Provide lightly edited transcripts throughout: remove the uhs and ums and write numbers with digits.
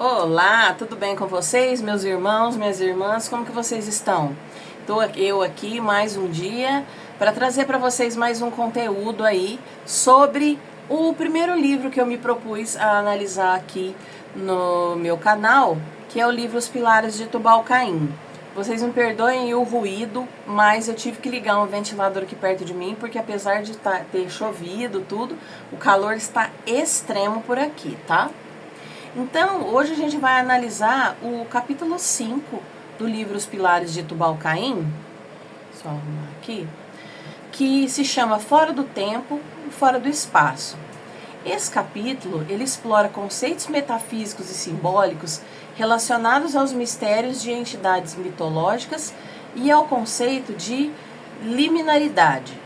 Olá, tudo bem com vocês, meus irmãos, minhas irmãs? Como que vocês estão? Estou eu aqui mais um dia para trazer para vocês mais um conteúdo aí sobre o primeiro livro que eu me propus a analisar aqui no meu canal, que é o livro Os Pilares de Tubal-Caim. Vocês me perdoem o ruído, mas eu tive que ligar um ventilador aqui perto de mim, porque apesar de ter chovido tudo, o calor está extremo por aqui, tá? Então, hoje a gente vai analisar o capítulo 5 do livro Os Pilares de Tubal-Caim, só arrumar aqui, que se chama Fora do Tempo e Fora do Espaço. Esse capítulo, ele explora conceitos metafísicos e simbólicos relacionados aos mistérios de entidades mitológicas e ao conceito de liminaridade,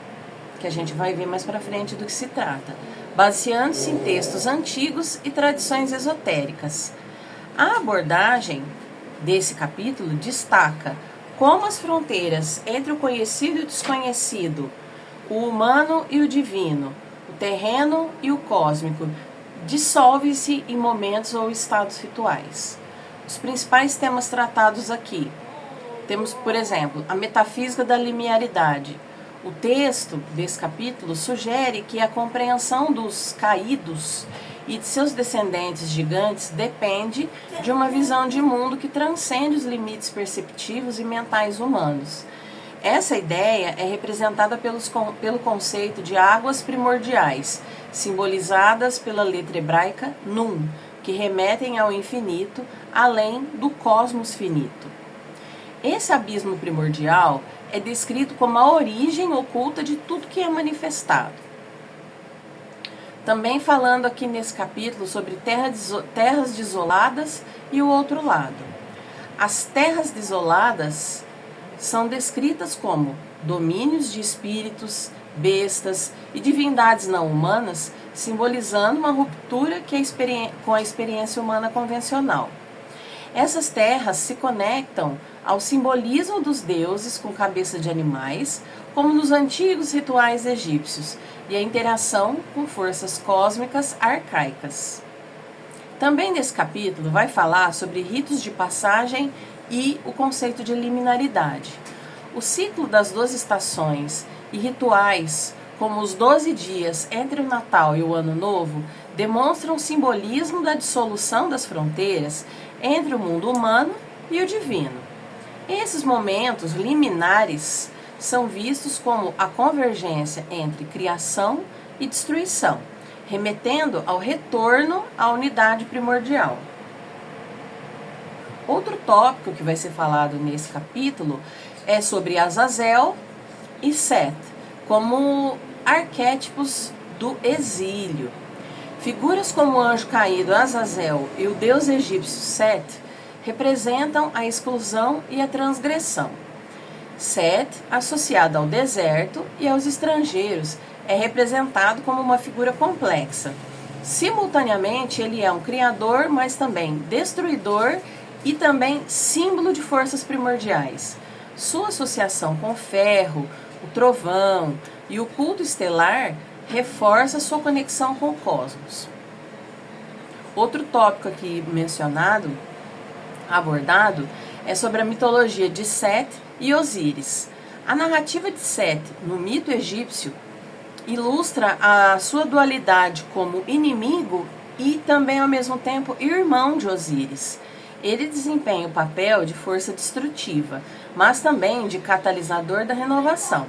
que a gente vai ver mais pra frente do que se trata, baseando-se em textos antigos e tradições esotéricas. A abordagem desse capítulo destaca como as fronteiras entre o conhecido e o desconhecido, o humano e o divino, o terreno e o cósmico, dissolvem-se em momentos ou estados rituais. Os principais temas tratados aqui. Temos, por exemplo, a metafísica da linearidade. O texto desse capítulo sugere que a compreensão dos caídos e de seus descendentes gigantes depende de uma visão de mundo que transcende os limites perceptivos e mentais humanos. Essa ideia é representada pelo conceito de águas primordiais, simbolizadas pela letra hebraica Nun, que remetem ao infinito, além do cosmos finito. Esse abismo primordial é descrito como a origem oculta de tudo que é manifestado. Também falando aqui nesse capítulo sobre terras desoladas e o outro lado. As terras desoladas são descritas como domínios de espíritos, bestas e divindades não humanas, simbolizando uma ruptura com a experiência humana convencional. Essas terras se conectam ao simbolismo dos deuses com cabeça de animais, como nos antigos rituais egípcios, e a interação com forças cósmicas arcaicas. Também nesse capítulo vai falar sobre ritos de passagem e o conceito de liminaridade. O ciclo das 12 estações e rituais, como os 12 dias entre o Natal e o Ano Novo, demonstram o simbolismo da dissolução das fronteiras entre o mundo humano e o divino. Esses momentos liminares são vistos como a convergência entre criação e destruição, remetendo ao retorno à unidade primordial. Outro tópico que vai ser falado nesse capítulo é sobre Azazel e Seth, como arquétipos do exílio. Figuras como o anjo caído Azazel e o deus egípcio Seth representam a exclusão e a transgressão. Seth, associado ao deserto e aos estrangeiros, é representado como uma figura complexa. Simultaneamente, ele é um criador, mas também destruidor e também símbolo de forças primordiais. Sua associação com o ferro, o trovão e o culto estelar reforça sua conexão com o cosmos. Outro tópico aqui abordado, é sobre a mitologia de Seth e Osíris. A narrativa de Seth no mito egípcio ilustra a sua dualidade como inimigo e também ao mesmo tempo irmão de Osíris. Ele desempenha o papel de força destrutiva, mas também de catalisador da renovação.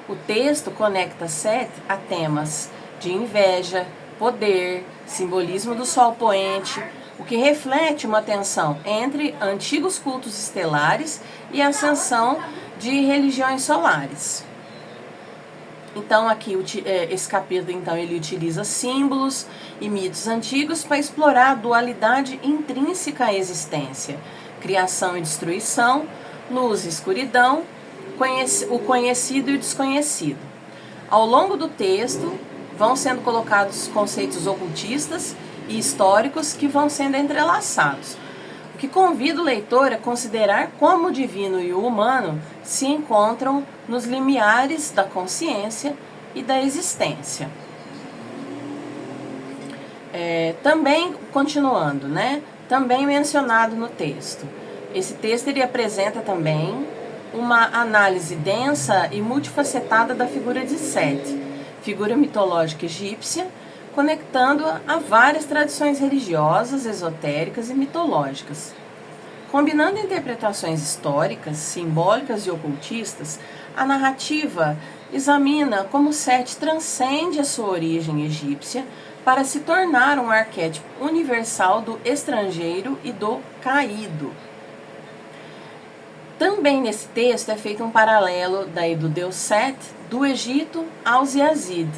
O texto conecta Seth a temas de inveja, poder, simbolismo do sol poente, o que reflete uma tensão entre antigos cultos estelares e a ascensão de religiões solares. Então aqui esse capítulo ele utiliza símbolos e mitos antigos para explorar a dualidade intrínseca à existência, criação e destruição, luz e escuridão, o conhecido e o desconhecido. Ao longo do texto vão sendo colocados conceitos ocultistas e históricos que vão sendo entrelaçados, o que convida o leitor a considerar como o divino e o humano se encontram nos limiares da consciência e da existência. Também, continuando, também mencionado no texto. Esse texto ele apresenta também uma análise densa e multifacetada da figura de Sete, figura mitológica egípcia, conectando-a a várias tradições religiosas, esotéricas e mitológicas. Combinando interpretações históricas, simbólicas e ocultistas, a narrativa examina como Sete transcende a sua origem egípcia para se tornar um arquétipo universal do estrangeiro e do caído. Também nesse texto é feito um paralelo daí do deus Set do Egito aos Yazid.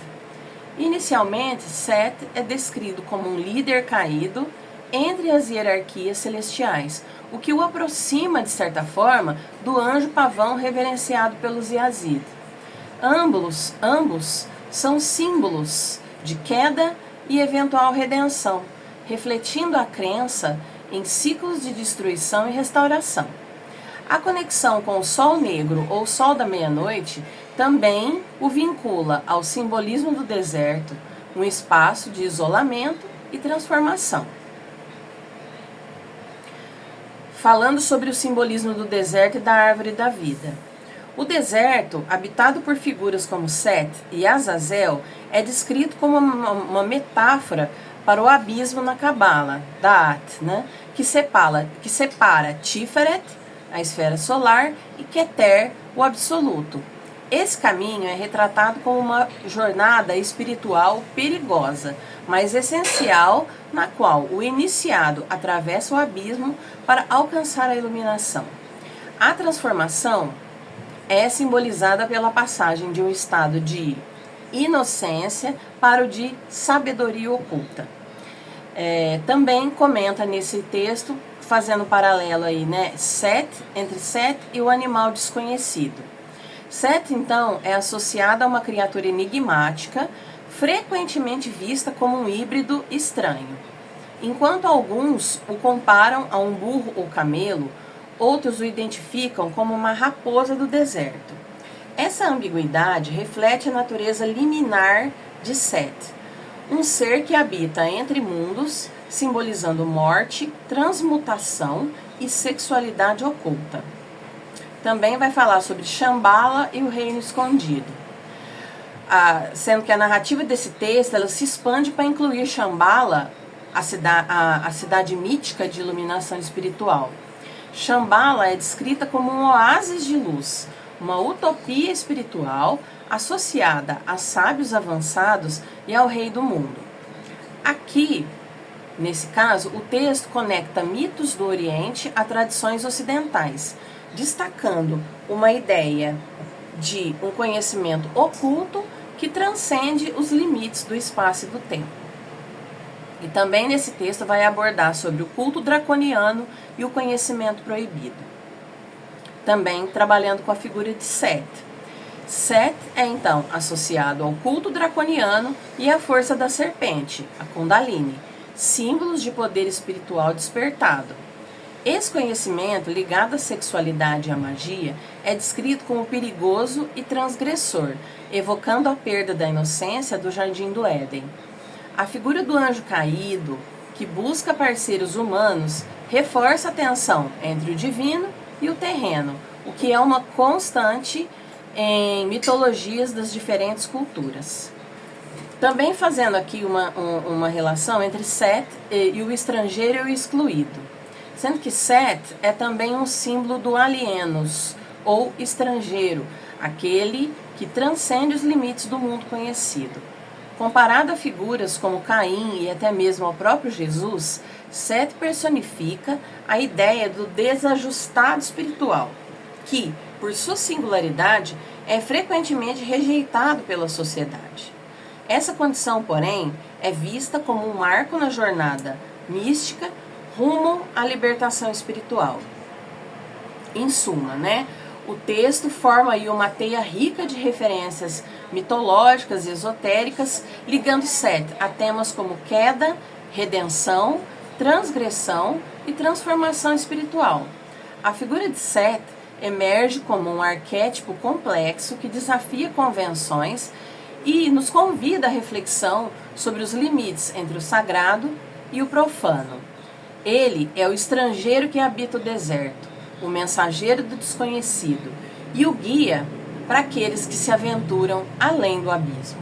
Inicialmente, Set é descrito como um líder caído entre as hierarquias celestiais, o que o aproxima, de certa forma, do anjo pavão reverenciado pelos Yazid. Ambos são símbolos de queda e eventual redenção, refletindo a crença em ciclos de destruição e restauração. A conexão com o Sol Negro ou Sol da Meia-Noite também o vincula ao simbolismo do deserto, um espaço de isolamento e transformação. Falando sobre o simbolismo do deserto e da árvore da vida. O deserto, habitado por figuras como Set e Azazel, é descrito como uma metáfora para o abismo na Cabala, Da'at, que separa Tiferet, a esfera solar, e Keter, o absoluto. Esse caminho é retratado como uma jornada espiritual perigosa, mas essencial, na qual o iniciado atravessa o abismo para alcançar a iluminação. A transformação é simbolizada pela passagem de um estado de inocência para o de sabedoria oculta. Também comenta nesse texto, fazendo paralelo aí, entre Set e o animal desconhecido. Set, então, é associado a uma criatura enigmática, frequentemente vista como um híbrido estranho. Enquanto alguns o comparam a um burro ou camelo, outros o identificam como uma raposa do deserto. Essa ambiguidade reflete a natureza liminar de Set, um ser que habita entre mundos, simbolizando morte, transmutação e sexualidade oculta. Também vai falar sobre Shambhala e o reino escondido, sendo que a narrativa desse texto ela se expande para incluir Shambhala, a cidade mítica de iluminação espiritual. Shambhala é descrita como um oásis de luz, uma utopia espiritual associada a sábios avançados e ao rei do mundo. Aqui, nesse caso, o texto conecta mitos do Oriente a tradições ocidentais, destacando uma ideia de um conhecimento oculto que transcende os limites do espaço e do tempo. E também nesse texto vai abordar sobre o culto draconiano e o conhecimento proibido. Também trabalhando com a figura de Set. Set é então associado ao culto draconiano e à força da serpente, a Kundalini, símbolos de poder espiritual despertado. Esse conhecimento, ligado à sexualidade e à magia, é descrito como perigoso e transgressor, evocando a perda da inocência do Jardim do Éden. A figura do anjo caído, que busca parceiros humanos, reforça a tensão entre o divino e o terreno, o que é uma constante em mitologias das diferentes culturas. Também fazendo aqui uma relação entre Set e o estrangeiro e o excluído, sendo que Set é também um símbolo do alienos, ou estrangeiro, aquele que transcende os limites do mundo conhecido. Comparado a figuras como Caim e até mesmo ao próprio Jesus, Set personifica a ideia do desajustado espiritual, que, por sua singularidade, é frequentemente rejeitado pela sociedade. Essa condição, porém, é vista como um marco na jornada mística rumo à libertação espiritual. Em suma, o texto forma aí uma teia rica de referências mitológicas e esotéricas, ligando Set a temas como queda, redenção, transgressão e transformação espiritual. A figura de Set emerge como um arquétipo complexo que desafia convenções e nos convida à reflexão sobre os limites entre o sagrado e o profano. Ele é o estrangeiro que habita o deserto, o mensageiro do desconhecido e o guia para aqueles que se aventuram além do abismo.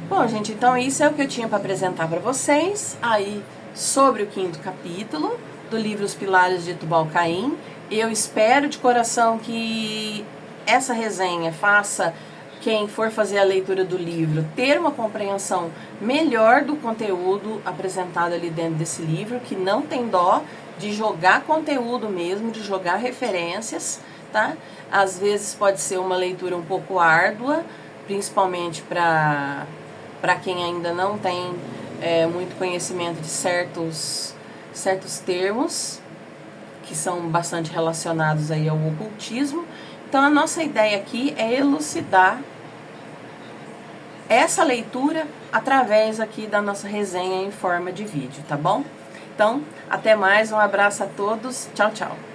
Bom, gente, então isso é o que eu tinha para apresentar para vocês aí sobre o 5º capítulo do livro Os Pilares de Tubal-Caim. Eu espero de coração que essa resenha faça quem for fazer a leitura do livro ter uma compreensão melhor do conteúdo apresentado ali dentro desse livro, que não tem dó de jogar conteúdo mesmo, de jogar referências, tá? Às vezes pode ser uma leitura um pouco árdua, principalmente para quem ainda não tem muito conhecimento de certos termos que são bastante relacionados aí ao ocultismo. Então a nossa ideia aqui é elucidar essa leitura através aqui da nossa resenha em forma de vídeo, tá bom? Então, até mais, um abraço a todos, tchau, tchau!